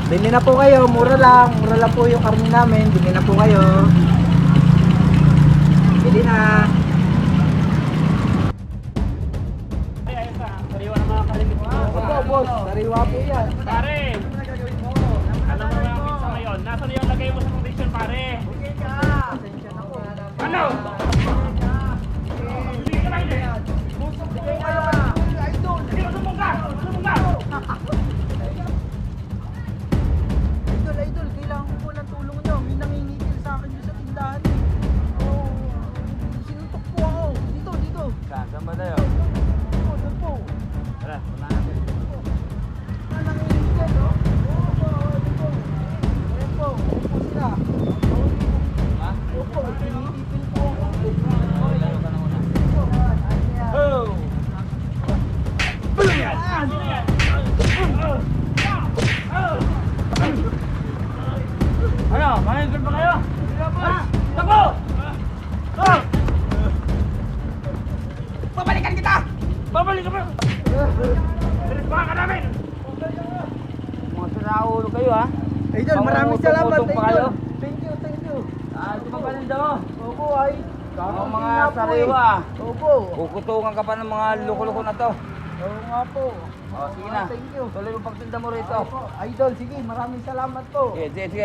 Bili na po kayo, mura lang po yung karne namin. Bili na po kayo. Bili na. Ayos na, sariwa ng mga kalimit mo. Opo, boss. Sariwa po yan. Pare, alam mo yung pizza ngayon. Nasaan yung lagay mo sa condition, pare? Pasensya na po. Ano? Hindi ka lang din. Busog po kayo. Idol. Sige, sumong ka! Sumong ka! Idol, kailangan ko po ng tulong nyo. May nangingitil sa akin sa tindahan. Oh, sinuntok po ako. Dito. Saan ba tayo? Doon po. Tara, punta natin. Nangingitil, oh. Opo. Ayan po sila. Ha? Opo, tinitipil po ako. Lalo ka na muna. Oh! Sino yan? Sino yan? Ano? Manigil ba kayo? Tapo! Babalikan kita! Babalik ka ba? Direkbahan ka namin! Mga sinaulo kayo ha? Idol, maraming salamat. Tumutong pa kayo? Thank you. Ito pa paninda mo? Opo, ay. Mga mga sariwa. Opo. Kukutungan ka pa ng mga loko-loko na to. Oo nga po. O, sige na. Thank you. Tuloy mo pagtinda mo rito. Opo. Idol, sige, maraming salamat po. Sige.